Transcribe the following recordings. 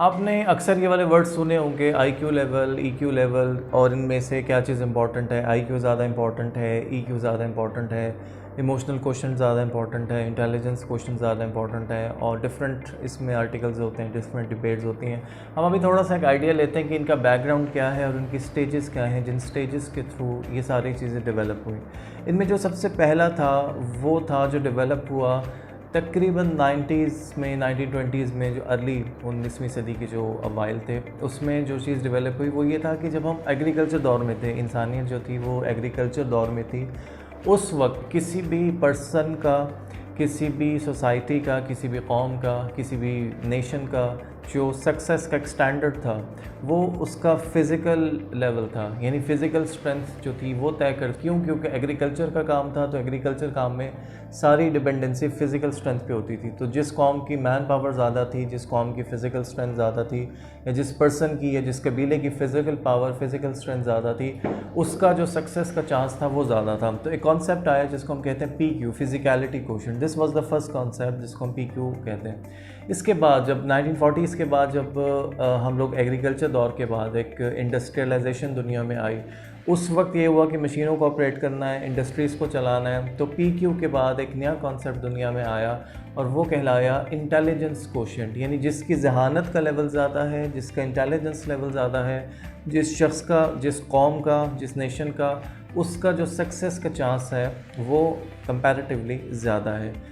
आपने अक्सर ये वाले वर्ड सुने होंगे, आईक्यू लेवल, ईक्यू लेवल, और इनमें से क्या चीज़ इंपॉर्टेंट है। आईक्यू ज़्यादा इंपॉर्टेंट है, ईक्यू ज़्यादा इंपॉर्टेंट है, इमोशनल क्वेश्चन ज़्यादा इंपॉर्टेंट है, इंटेलिजेंस क्वेश्चन ज़्यादा इंपॉर्टेंट है, और डिफरेंट इसमें आर्टिकल्स होते हैं, डिफरेंट डिबेट्स होती हैं। हम अभी थोड़ा सा एक आइडिया लेते हैं कि इनका बैकग्राउंड क्या है और उनकी स्टेजेस क्या हैं, जिन स्टेजेस के थ्रू ये सारी चीज़ें डेवलप हुई। इनमें जो सबसे पहला था वो था जो डेवलप हुआ तकरीबन 90s में, 1920s में, जो अर्ली 19वीं सदी के जो अवाइल थे, उसमें जो चीज़ डेवलप हुई वो ये था कि जब हम एग्रीकल्चर दौर में थे, इंसानियत जो थी वो एग्रीकल्चर दौर में थी। उस वक्त किसी भी पर्सन का, किसी भी सोसाइटी का, किसी भी कौम का, किसी भी नेशन का जो सक्सेस का एक स्टैंडर्ड था वो उसका फ़िज़िकल लेवल था, यानी फ़िज़िकल स्ट्रेंथ जो थी वो तय कर। क्योंकि एग्रीकल्चर का काम था, तो एग्रीकल्चर काम में सारी डिपेंडेंसी फ़िज़िकल स्ट्रेंथ पे होती थी। तो जिस कौम की मैन पावर ज़्यादा थी, जिस कौम की फ़िज़िकल स्ट्रेंथ ज़्यादा थी, या जिस पर्सन की या जिस कबीले की फ़िज़िकल पावर, फ़िज़िकल स्ट्रेंथ ज़्यादा थी, उसका जो सक्सेस का चांस था वो ज़्यादा था। तो एक कॉन्सेप्ट आया जिसको हम कहते हैं PQ, physicality quotient. This was the first concept जिसको हम PQ कहते हैं। इसके बाद जब 1940s के बाद जब हम लोग एग्रीकल्चर दौर के बाद एक इंडस्ट्रियलाइजेशन दुनिया में आई, उस वक्त ये हुआ कि मशीनों को ऑपरेट करना है, इंडस्ट्रीज़ को चलाना है। तो PQ के बाद एक नया कॉन्सेप्ट दुनिया में आया और वो कहलाया इंटेलिजेंस क्वोशिएंट, यानी जिसकी जहानत का लेवल ज़्यादा है, जिसका इंटेलिजेंस लेवल ज़्यादा है, जिस शख्स का, जिस कौम का, जिस नेशन का, उसका जो सक्सेस का चांस है वो कंपैरेटिवली ज़्यादा है।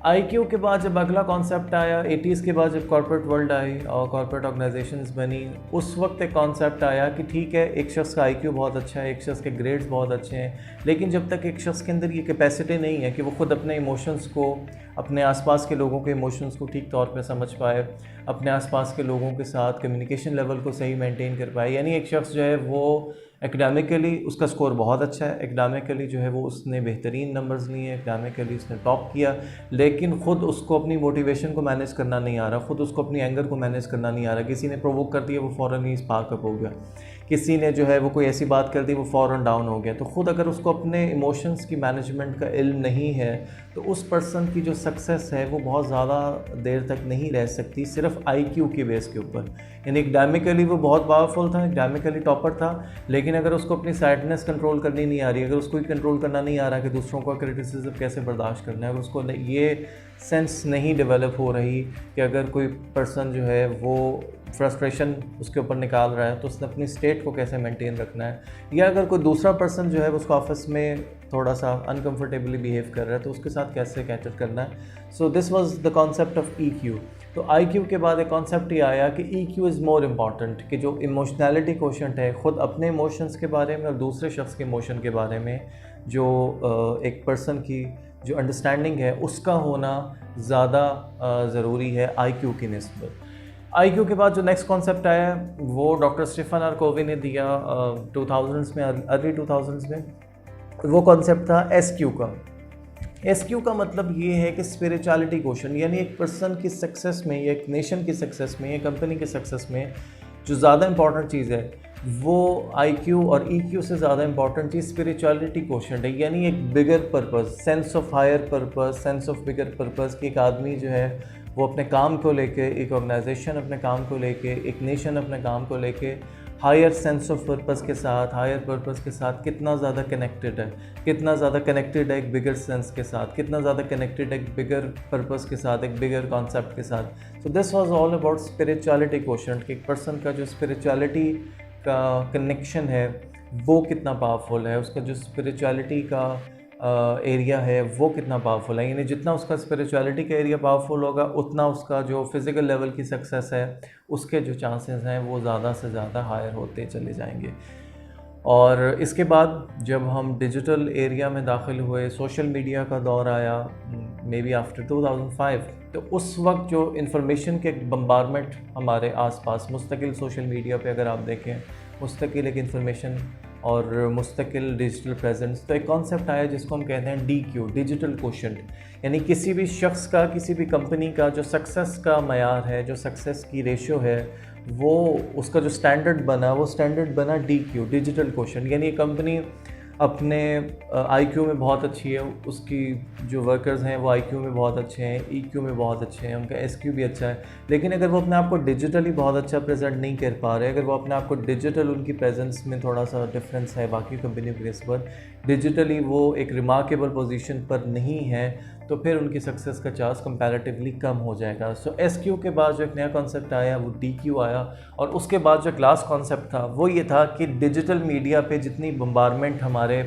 IQ के बाद जब अगला कॉन्सेप्ट आया 80s के बाद, जब कॉर्पोरेट वर्ल्ड आई और कॉर्पोरेट ऑर्गेनाइजेशंस बनी, उस वक्त एक कॉन्सेप्ट आया कि ठीक है, एक शख्स का IQ बहुत अच्छा है, एक शख्स के ग्रेड्स बहुत अच्छे हैं, लेकिन जब तक एक शख्स के अंदर ये कैपेसिटी नहीं है कि वो ख़ुद अपने इमोशंस को, अपने आसपास के लोगों के इमोशंस को ठीक तौर पे समझ पाए, अपने आसपास के लोगों के साथ कम्युनिकेशन लेवल को सही मेंटेन कर पाए। यानी एक शख्स जो है वो एकेडमिकली उसका स्कोर बहुत अच्छा है, एकेडमिकली जो है वो उसने बेहतरीन नंबर्स लिए, एकेडमिकली उसने टॉप किया, लेकिन ख़ुद उसको अपनी मोटिवेशन को मैनेज करना नहीं आ रहा, ख़ुद उसको अपनी एंगर को मैनेज करना नहीं आ रहा। किसी ने प्रोवोक कर दिया, वो फ़ौरन ही स्पार्क अप हो गया। किसी ने जो है वो कोई ऐसी बात कर दी, वो फ़ौरन डाउन हो गया। तो ख़ुद अगर उसको अपने इमोशंस की मैनेजमेंट का इल्म नहीं है, तो उस पर्सन की जो सक्सेस है वो बहुत ज़्यादा देर तक नहीं रह सकती सिर्फ IQ के बेस के ऊपर। यानी एकेडमिकली वो बहुत पावरफुल था, एकेडमिकली टॉपर था, लेकिन अगर उसको अपनी सैडनेस कंट्रोल करनी नहीं आ रही, अगर उसको कंट्रोल करना नहीं आ रहा कि दूसरों का क्रिटिसिज्म कैसे बर्दाश्त करना है, अगर उसको ये सेंस नहीं डेवलप हो रही कि अगर कोई पर्सन जो है वो फ्रस्ट्रेशन उसके ऊपर निकाल रहा है तो उसने अपनी स्टेट को कैसे मेंटेन रखना है, या अगर कोई दूसरा पर्सन जो है उसको ऑफिस में थोड़ा सा अनकंफर्टेबली बिहेव कर रहा है तो उसके साथ कैसे कैटर करना है। So this was the concept of EQ। तो IQ के बाद एक कॉन्सेप्ट ये आया कि EQ इज़ मोर इम्पॉर्टेंट, कि जो इमोशनैलिटी क्वोशिएंट है, ख़ुद अपने इमोशंस के बारे में और दूसरे शख्स के इमोशन के बारे में जो एक पर्सन की जो अंडरस्टैंडिंग है उसका होना ज़्यादा ज़रूरी है IQ की निस्बत। IQ के बाद जो नेक्स्ट कॉन्सेप्ट आया वो डॉक्टर स्टीफन आर कोवी ने दिया 2000s में, अर्ली 2000s में। वो कॉन्सेप्ट था SQ का। SQ का मतलब ये है कि स्पिरिचुअलिटी क्वोशिएंट, यानी एक पर्सन की सक्सेस में, या एक नेशन की सक्सेस में, या कंपनी की सक्सेस में जो ज़्यादा इंपॉर्टेंट चीज़ है वो IQ और EQ से ज़्यादा इंपॉर्टेंट चीज़ स्पिरिचुअलिटी क्वोशिएंट है। यानी एक bigger purpose, sense of higher purpose, sense of bigger purpose कि एक आदमी जो है वो अपने काम को लेके, एक ऑर्गेनाइजेशन अपने काम को लेके, एक नेशन अपने काम को लेके हायर सेंस ऑफ पर्पस के साथ, हायर पर्पस के साथ कितना ज़्यादा कनेक्टेड है, कितना ज़्यादा कनेक्टेड है एक बिगर सेंस के साथ, कितना ज़्यादा कनेक्टेड है एक बिगर पर्पस के साथ, एक बिगर कॉन्सेप्ट के साथ। So this was all about spirituality quotient, कि एक पर्सन का जो स्पिरिचुअलिटी का कनेक्शन है वो कितना पावरफुल है, उसका जो स्पिरिचुअलिटी का एरिया है वो कितना पावरफुल है। यानी जितना उसका स्पिरिचुअलिटी का एरिया पावरफुल होगा, उतना उसका जो फिज़िकल लेवल की सक्सेस है उसके जो चांसेस हैं वो ज़्यादा से ज़्यादा हायर होते चले जाएंगे। और इसके बाद जब हम डिजिटल एरिया में दाखिल हुए, सोशल मीडिया का दौर आया, मे बी आफ्टर 2005, तो उस वक्त जो इन्फॉर्मेशन के बम्बारमेंट हमारे आसपास मुस्तकिल, सोशल मीडिया पे अगर आप देखें मुस्तकिल एक इन्फॉर्मेशन और मुस्तकिल डिजिटल प्रेजेंस, तो एक कॉन्सेप्ट आया जिसको हम कहते हैं DQ, डिजिटल क्वोशिएंट। यानी किसी भी शख्स का, किसी भी कंपनी का जो सक्सेस का मयार है, जो सक्सेस की रेशियो है, वो उसका जो स्टैंडर्ड बना, वो स्टैंडर्ड बना DQ, डिजिटल क्वोशिएंट। यानी कंपनी अपने आईक्यू में बहुत अच्छी है, उसकी जो वर्कर्स हैं वो आईक्यू में बहुत अच्छे हैं, ईक्यू में बहुत अच्छे हैं, उनका एसक्यू भी अच्छा है। लेकिन अगर वो अपने आप को डिजिटली बहुत अच्छा प्रेजेंट नहीं कर पा रहे, अगर वो अपने आप को डिजिटल, उनकी प्रेजेंस में थोड़ा सा डिफरेंस है बाकी कंपनी के पर, डिजिटली वो एक रिमार्केबल पोजीशन पर नहीं है, तो फिर उनकी सक्सेस का चांस कंपैरेटिवली कम हो जाएगा। सो एसक्यू के बाद जो एक नया कॉन्सेप्ट आया वो डीक्यू आया, और उसके बाद जो क्लास कॉन्सेप्ट था वो ये था कि डिजिटल मीडिया पे जितनी बम्बारमेंट हमारे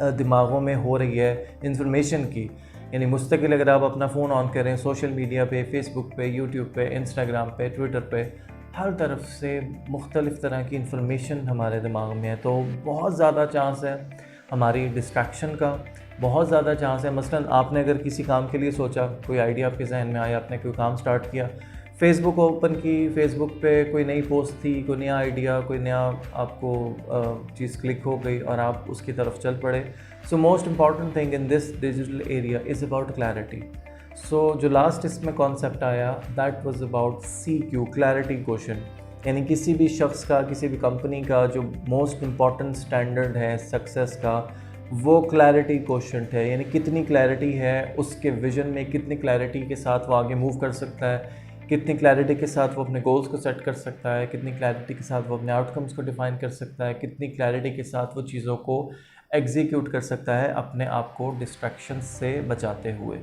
दिमागों में हो रही है इंफॉर्मेशन की, यानी मुस्तकिल अगर आप अपना फ़ोन ऑन करें, सोशल मीडिया पे, फेसबुक पे, यूट्यूब पे, इंस्टाग्राम पे, ट्विटर पे, हर तरफ से मुख्तलिफ़ तरह की इंफॉर्मेशन हमारे दिमाग में है, तो बहुत ज़्यादा चांस है हमारी डिस्ट्रैक्शन का, बहुत ज़्यादा चांस है। मसलन आपने अगर किसी काम के लिए सोचा, कोई आइडिया आपके जहन में आया, आपने कोई काम स्टार्ट किया, फ़ेसबुक ओपन की, फ़ेसबुक पे कोई नई पोस्ट थी, कोई नया आइडिया, कोई नया आपको चीज़ क्लिक हो गई और आप उसकी तरफ चल पड़े। So most important thing in this digital area is about clarity. So जो लास्ट इसमें कॉन्सेप्ट आया that was about CQ, clarity question, यानी किसी भी शख्स का, किसी भी कंपनी का जो मोस्ट इम्पॉर्टेंट स्टैंडर्ड है सक्सेस का, वो क्लैरिटी क्वेश्चन है। यानी कितनी क्लैरिटी है उसके विजन में, कितनी क्लैरिटी के साथ वो आगे मूव कर सकता है, कितनी क्लैरिटी के साथ वो अपने गोल्स को सेट कर सकता है, कितनी क्लैरिटी के साथ वो अपने आउटकम्स को डिफ़ाइन कर सकता है, कितनी क्लैरिटी के साथ वो चीज़ों को एग्जीक्यूट कर सकता है अपने आप को डिस्ट्रैक्शन से बचाते हुए।